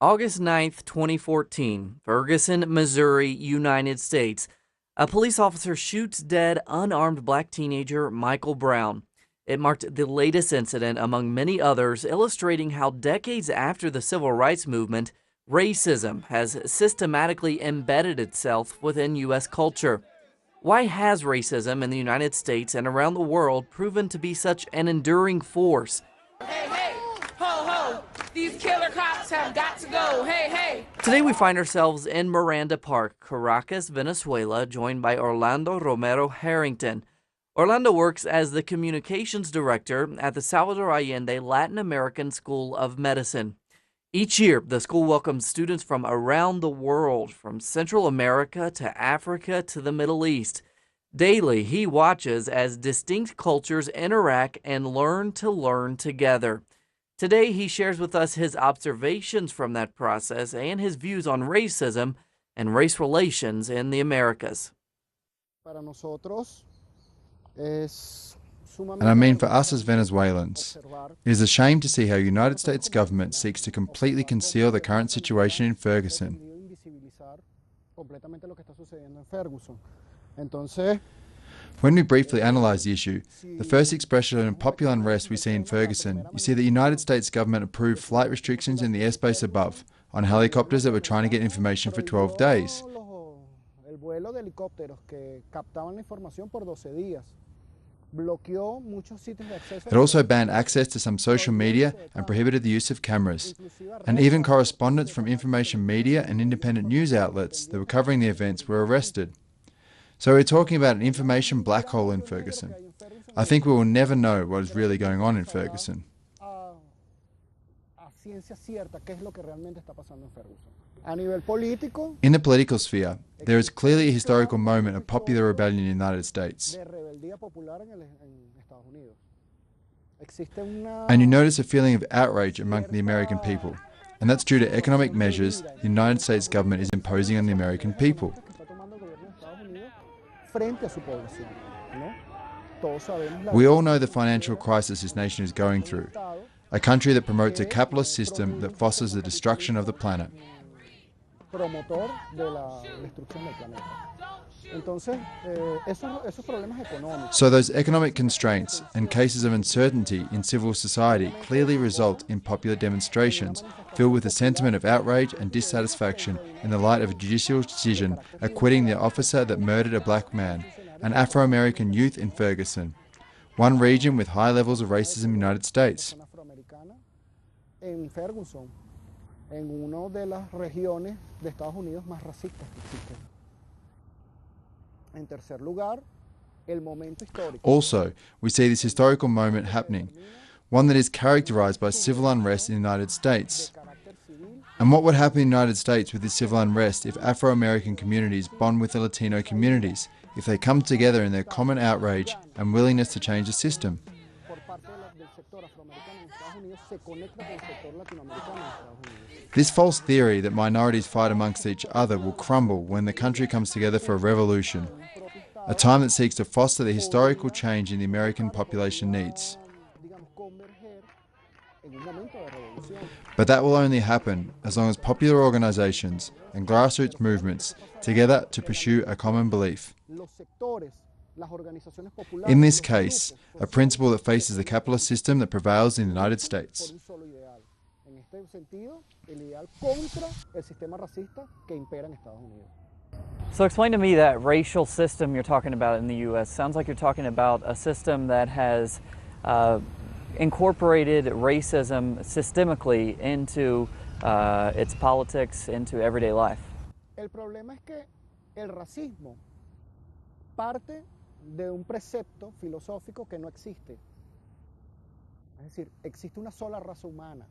August 9th, 2014, Ferguson, Missouri, United States. A police officer shoots dead unarmed black teenager Michael Brown. It marked the latest incident among many others, illustrating how decades after the civil rights movement, racism has systematically embedded itself within U.S. culture. Why has racism in the United States and around the world proven to be such an enduring force? Hey, hey, ho, ho, these killer cops have got to go. Hey, hey. Today we find ourselves in Miranda Park, Caracas, Venezuela, joined by Orlando Romero Harrington. Orlando works as the communications director at the Salvador Allende Latin American School of Medicine. Each year, the school welcomes students from around the world, from Central America to Africa to the Middle East. Daily, he watches as distinct cultures interact and learn to learn together. Today, he shares with us his observations from that process and his views on racism and race relations in the Americas. And I mean for us as Venezuelans, it is a shame to see how the United States government seeks to completely conceal the current situation in Ferguson. When we briefly analyse the issue, the first expression of popular unrest we see in Ferguson, you see the United States government approved flight restrictions in the airspace above on helicopters that were trying to get information for 12 days. It also banned access to some social media and prohibited the use of cameras. And even correspondents from information media and independent news outlets that were covering the events were arrested. So we're talking about an information black hole in Ferguson. I think we will never know what is really going on in Ferguson. In the political sphere, there is clearly a historical moment of popular rebellion in the United States. And you notice a feeling of outrage among the American people, and that's due to economic measures the United States government is imposing on the American people. We all know the financial crisis this nation is going through, a country that promotes a capitalist system that fosters the destruction of the planet. So those economic constraints and cases of uncertainty in civil society clearly result in popular demonstrations filled with a sentiment of outrage and dissatisfaction in the light of a judicial decision acquitting the officer that murdered a black man, an Afro-American youth in Ferguson, one region with high levels of racism in the United States. Also, we see this historical moment happening, one that is characterized by civil unrest in the United States. And what would happen in the United States with this civil unrest if Afro-American communities bond with the Latino communities, if they come together in their common outrage and willingness to change the system? This false theory that minorities fight amongst each other will crumble when the country comes together for a revolution, a time that seeks to foster the historical change in the American population needs. But that will only happen as long as popular organizations and grassroots movements together to pursue a common belief. In this case, a principle that faces the capitalist system that prevails in the United States. So explain to me that racial system you're talking about in the U.S. Sounds like you're talking about a system that has incorporated racism systemically into its politics, into everyday life. El problema es que el racismo parte de un precepto filosófico que no existe. Es decir, existe una sola raza humana.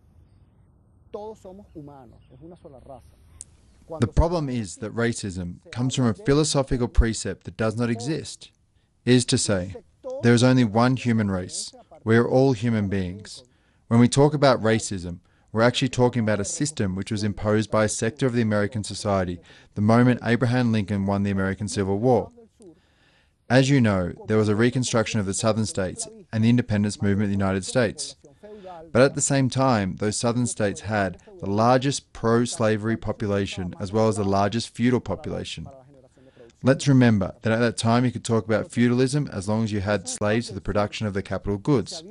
Todos somos humanos, es una sola raza. The problem is that racism comes from a philosophical precept that does not exist. It is to say, there is only one human race. We are all human beings. When we talk about racism, we're actually talking about a system which was imposed by a sector of the American society the moment Abraham Lincoln won the American Civil War. As you know, there was a reconstruction of the southern states and the independence movement in the United States. But at the same time, those southern states had the largest pro-slavery population as well as the largest feudal population. Let's remember that at that time you could talk about feudalism as long as you had slaves for the production of the capital goods.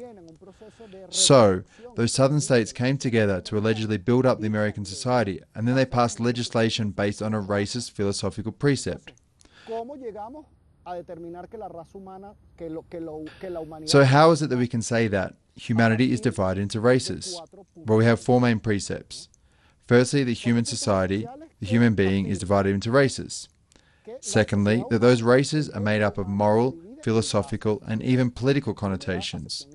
So, those southern states came together to allegedly build up the American society, and then they passed legislation based on a racist philosophical precept. So how is it that we can say that humanity is divided into races? Well, we have four main precepts. Firstly, the human society, the human being, is divided into races. Secondly, that those races are made up of moral, philosophical, and even political connotations.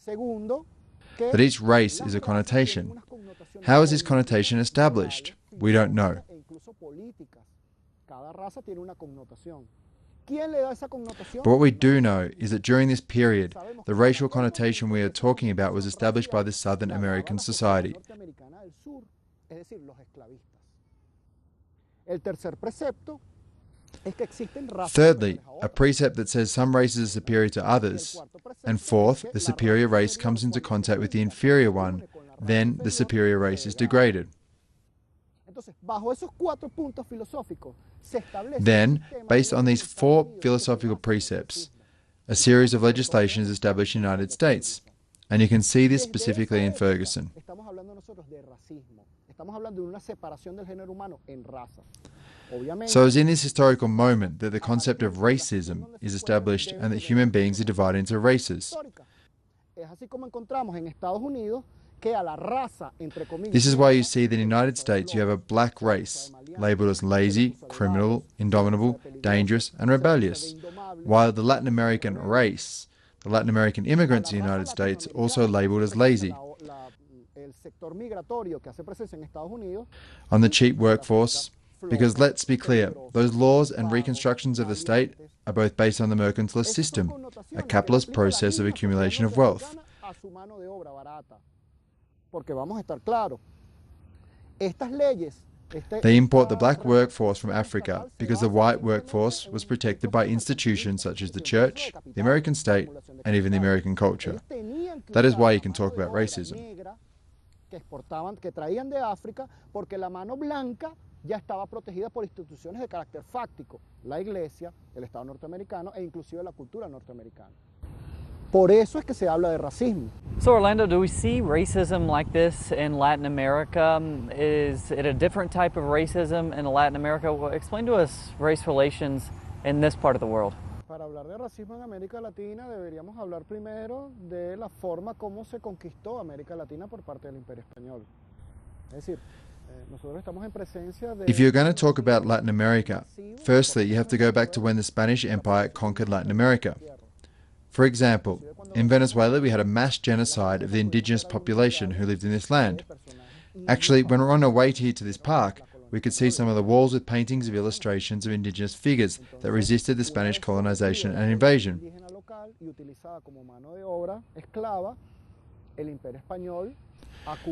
That each race is a connotation. How is this connotation established? We don't know. But what we do know is that during this period, the racial connotation we are talking about was established by the Southern American society. Thirdly, a precept that says some races are superior to others. And fourth, the superior race comes into contact with the inferior one, then the superior race is degraded. Then, based on these four philosophical precepts, a series of legislation is established in the United States. And you can see this specifically in Ferguson. So it's in this historical moment that the concept of racism is established and that human beings are divided into races. This is why you see that in the United States you have a black race, labelled as lazy, criminal, indomitable, dangerous, and rebellious, while the Latin American race, the Latin American immigrants in the United States, also labelled as lazy. On the cheap workforce, because let's be clear, those laws and reconstructions of the state are both based on the mercantilist system, a capitalist process of accumulation of wealth. They import the black workforce from Africa because the white workforce was protected by institutions such as the church, the American state, and even the American culture. That is why you can talk about racism. Ya estaba protegida por instituciones de carácter fáctico, la Iglesia, el Estado norteamericano e inclusive la cultura norteamericana. Por eso es que se habla de racismo. So Orlando, do we see racism like this in Latin America? Is it a different type of racism in Latin America? Well, explain to us race relations in this part of the world. Para hablar de racismo en América Latina deberíamos hablar primero de la forma como se conquistó América Latina por parte del Imperio Español. Es decir, if you're going to talk about Latin America, firstly you have to go back to when the Spanish Empire conquered Latin America. For example, in Venezuela we had a mass genocide of the indigenous population who lived in this land. Actually, when we're on our way here to this park, we could see some of the walls with paintings of illustrations of indigenous figures that resisted the Spanish colonization and invasion.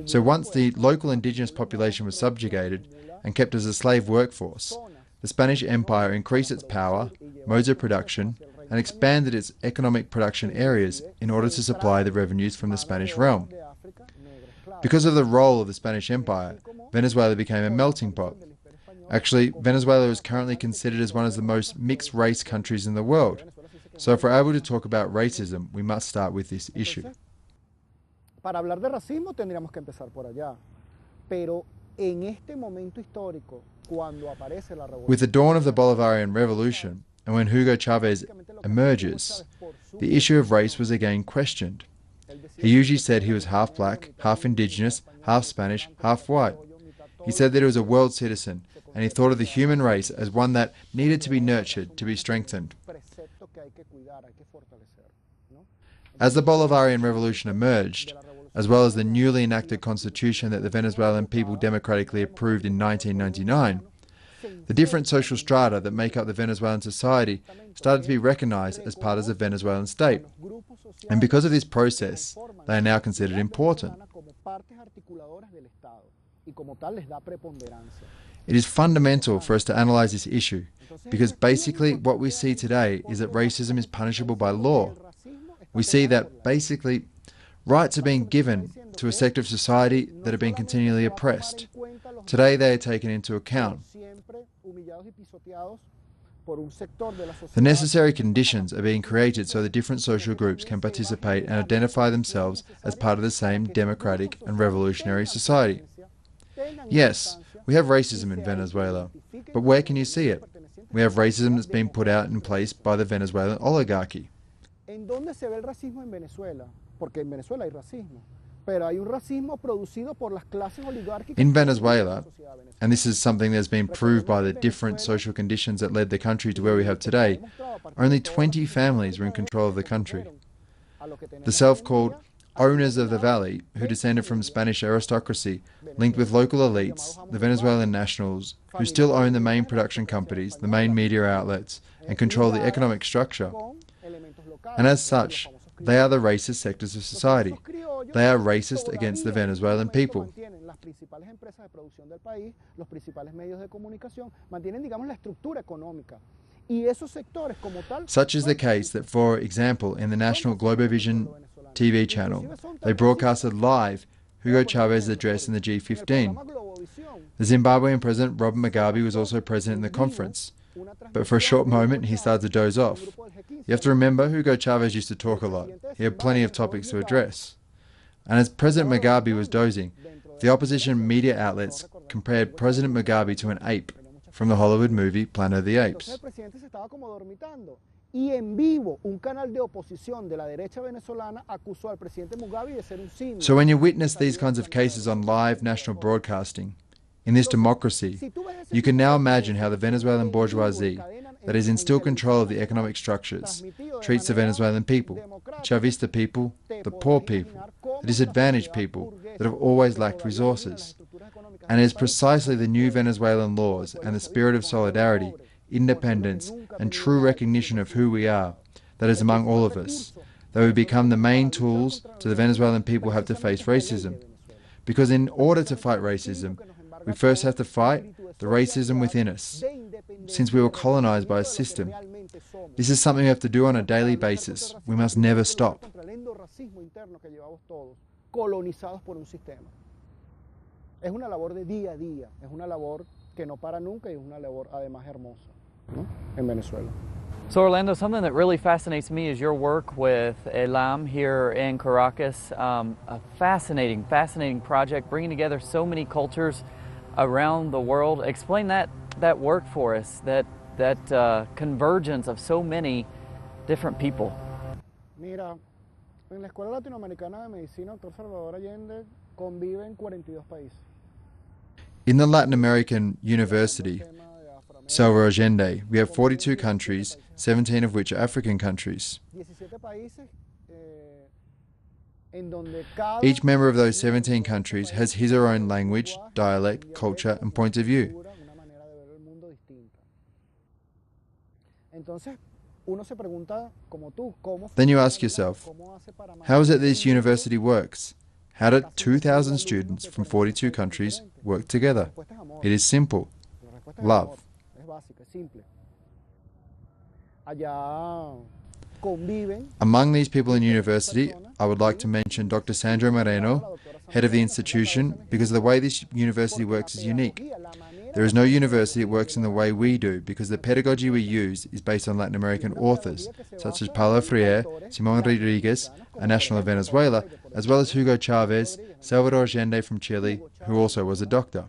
So once the local indigenous population was subjugated and kept as a slave workforce, the Spanish Empire increased its power, modes of production, and expanded its economic production areas in order to supply the revenues from the Spanish realm. Because of the role of the Spanish Empire, Venezuela became a melting pot. Actually, Venezuela is currently considered as one of the most mixed race countries in the world. So if we're able to talk about racism, we must start with this issue. Para hablar de racismo tendríamos que empezar por allá. Pero en este momento histórico, cuando aparece la revolución. With the dawn of the Bolivarian Revolution, and when Hugo Chavez emerges, the issue of race was again questioned. He usually said he was half black, half indigenous, half Spanish, half white. He said that he was a world citizen, and he thought of the human race as one that needed to be nurtured, to be strengthened. As the Bolivarian Revolution emerged, as well as the newly enacted constitution that the Venezuelan people democratically approved in 1999, the different social strata that make up the Venezuelan society started to be recognized as part of the Venezuelan state. And because of this process, they are now considered important. It is fundamental for us to analyze this issue, because basically what we see today is that racism is punishable by law. We see that basically Rights are being given to a sector of society that have been continually oppressed. Today they are taken into account. The necessary conditions are being created so the different social groups can participate and identify themselves as part of the same democratic and revolutionary society. Yes, we have racism in Venezuela, but where can you see it? We have racism that's been put out in place by the Venezuelan oligarchy. ¿En dónde se ve el racismo en Venezuela? Porque en Venezuela hay racismo, pero hay un racismo producido por las clases oligárquicas. In Venezuela, and this is something that's been proved by the different social conditions that led the country to where we have today, only 20 families were in control of the country. The self-called owners of the valley, who descended from Spanish aristocracy, linked with local elites, the Venezuelan nationals, who still own the main production companies, the main media outlets, and control the economic structure. And as such, they are the racist sectors of society. They are racist against the Venezuelan people. Las principales empresas de producción del país, los principales medios de comunicación, mantienen, digamos, la estructura económica. Y esos sectores como tal. Such is the case that, for example, in the national Globovision TV channel, they broadcasted live Hugo Chávez's address in the G15. The Zimbabwean President Robert Mugabe was also present in the conference, but for a short moment he started to doze off. You have to remember, Hugo Chávez used to talk a lot. He had plenty of topics to address. And as President Mugabe was dozing, the opposition media outlets compared President Mugabe to an ape from the Hollywood movie Planet of the Apes. Y en vivo, un canal de oposición de la derecha venezolana acusó al presidente Mugabe de ser un simio. So when you witness these kinds of cases on live national broadcasting, in this democracy, you can now imagine how the Venezuelan bourgeoisie, that is in still control of the economic structures, treats the Venezuelan people, the Chavista people, the poor people, the disadvantaged people that have always lacked resources. And it is precisely the new Venezuelan laws and the spirit of solidarity, independence, and true recognition of who we are that is among all of us, that we become the main tools to the Venezuelan people have to face racism. Because in order to fight racism, we first have to fight the racism within us, since we were colonized by a system. This is something we have to do on a daily basis. We must never stop. Colonizados por un sistema. Es una labor de día a día, es una labor que no para nunca y es una labor además hermosa, ¿no? En Venezuela. So Orlando, something that really fascinates me is your work with ELAM here in Caracas. A fascinating project, bringing together so many cultures around the world. Explain that work for us, that convergence of so many different people. Mira, en la Escuela Latinoamericana de Medicina, Dr. Salvador Allende, conviven 42 países. In the Latin American University, Salvador Allende, we have 42 countries, 17 of which are African countries. Each member of those 17 countries has his or her own language, dialect, culture, and point of view. Then you ask yourself, how is it this university works? How did 2,000 students from 42 countries work together? It is simple. Love. Among these people in university, I would like to mention Dr. Sandro Moreno, head of the institution, because the way this university works is unique. There is no university that works in the way we do, because the pedagogy we use is based on Latin American authors, such as Paulo Freire, Simón Rodríguez, a national of Venezuela, as well as Hugo Chávez, Salvador Allende from Chile, who also was a doctor.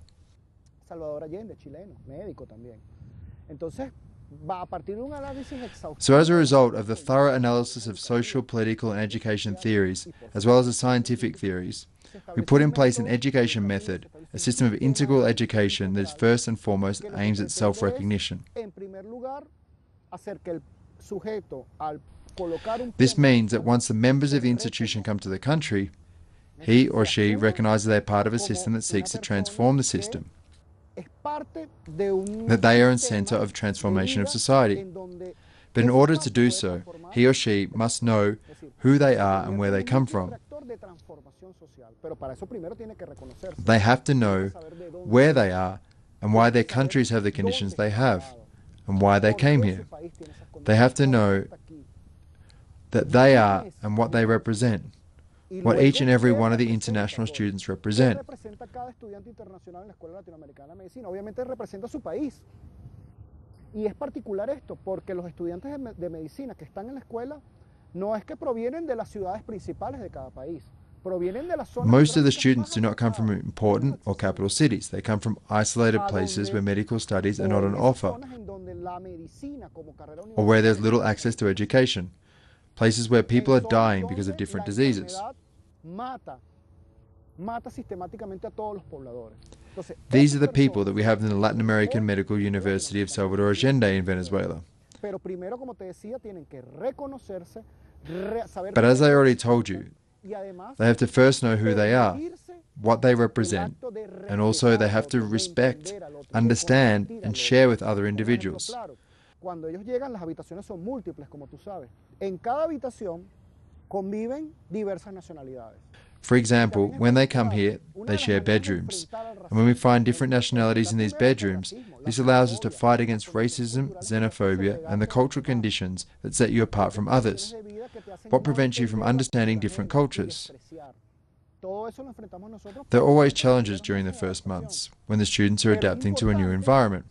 So as a result of the thorough analysis of social, political and education theories, as well as the scientific theories, we put in place an education method, a system of integral education that is first and foremost aims at self-recognition. This means that once the members of the institution come to the country, he or she recognizes they are part of a system that seeks to transform the system, that they are in center of transformation of society. But in order to do so, he or she must know who they are and where they come from. They have to know where they are and why their countries have the conditions they have and why they came here. They have to know that they are and what they represent, Y what each luego, and every ¿qué one of the representa international todo students eso? ¿Qué represent. representa cada estudiante internacional en la Escuela Latinoamericana de Medicina? Obviamente representa su país. Y es particular esto, porque los estudiantes de medicina que están en la escuela no es que provienen de las ciudades principales de cada país, provienen de las zonas Most of the geográficas más students do not come from apartadas, important menos or capital accesibles, cities. They come from isolated a places where donde, medical studies are o not on en esas offer, zonas en donde la medicina como carrera or where there's universitaria little está access to desconocida. education, places where people En are zonas dying because of donde different la diseases. enfermedad mata sistemáticamente a todos los pobladores. Entonces, These esas are the people that personas we have in the Latin tienen American hoy Medical un problema University of con la Salvador medicina Allende in como Venezuela. pero primero, como te decía, tienen que reconocerse, saber But as I reconocer already quiénes told son you, y además they have to first know who they are, permitirse what they el represent, acto de and also they respetar al have to otro, de respect, entender al otro, de understand, compartir and al share otro. with other Un ejemplo individuals. claro, cuando ellos llegan, las habitaciones son múltiples, como tú sabes. En cada habitación conviven diversas nacionalidades. For example, when they come here, they share bedrooms. And when we find different nationalities in these bedrooms, this allows us to fight against racism, xenophobia, and the cultural conditions that set you apart from others. What prevents you from understanding different cultures? There are always challenges during the first months, when the students are adapting to a new environment.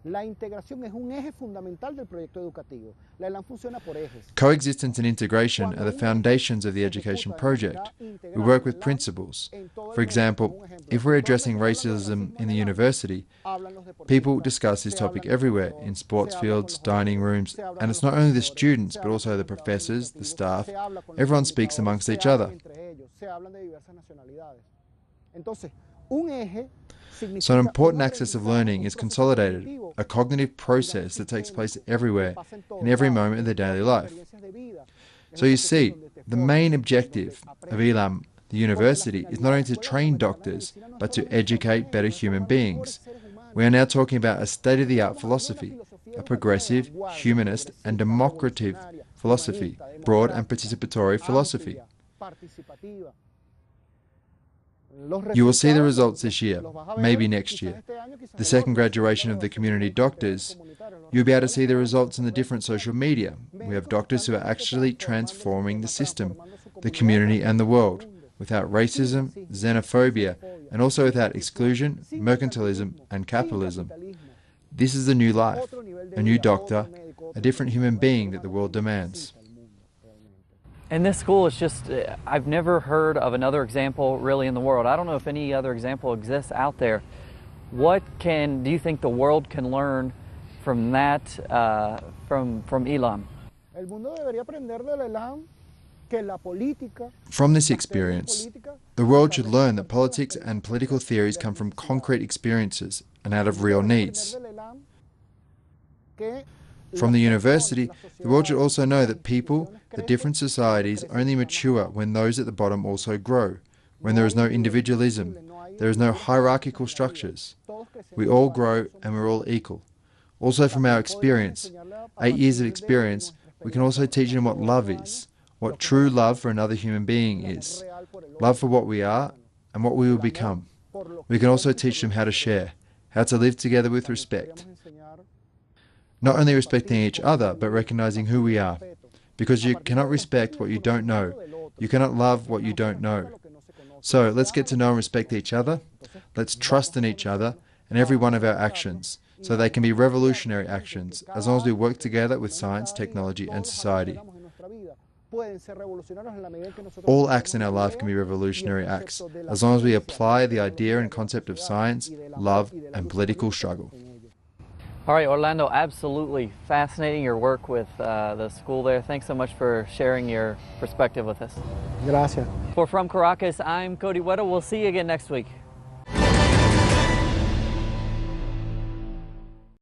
La integración es un eje fundamental del proyecto educativo. La ELAN funciona por ejes. Coexistence and integration are the foundations of the education project. We work with principles. For example, if we're addressing racism in the university, people discuss this topic everywhere, in sports fields, dining rooms, and it's not only the students, but also the professors, the staff. Everyone speaks amongst each other. So an important axis of learning is consolidated, a cognitive process that takes place everywhere, in every moment of their daily life. So you see, the main objective of ELAM, the university, is not only to train doctors, but to educate better human beings. We are now talking about a state-of-the-art philosophy, a progressive, humanist and democratic philosophy, broad and participatory philosophy. You will see the results this year, maybe next year. The second graduation of the community doctors, you'll be able to see the results in the different social media. We have doctors who are actually transforming the system, the community and the world, without racism, xenophobia, and also without exclusion, mercantilism and capitalism. This is a new life, a new doctor, a different human being that the world demands. And this school is just, I've never heard of another example really in the world. I don't know if any other example exists out there. What do you think the world can learn from that, from ELAM? From this experience, the world should learn that politics and political theories come from concrete experiences and out of real needs. From the university, the world should also know that people, that different societies only mature when those at the bottom also grow, when there is no individualism, there is no hierarchical structures. We all grow and we're all equal. Also from our experience, 8 years of experience, we can also teach them what love is, what true love for another human being is, love for what we are and what we will become. We can also teach them how to share, how to live together with respect. Not only respecting each other, but recognizing who we are. Because you cannot respect what you don't know. You cannot love what you don't know. So let's get to know and respect each other. Let's trust in each other and every one of our actions, so they can be revolutionary actions, as long as we work together with science, technology and society. All acts in our life can be revolutionary acts, as long as we apply the idea and concept of science, love and political struggle. All right, Orlando, absolutely fascinating your work with the school there. Thanks so much for sharing your perspective with us. Gracias. For From Caracas, I'm Cody Weddle. We'll see you again next week.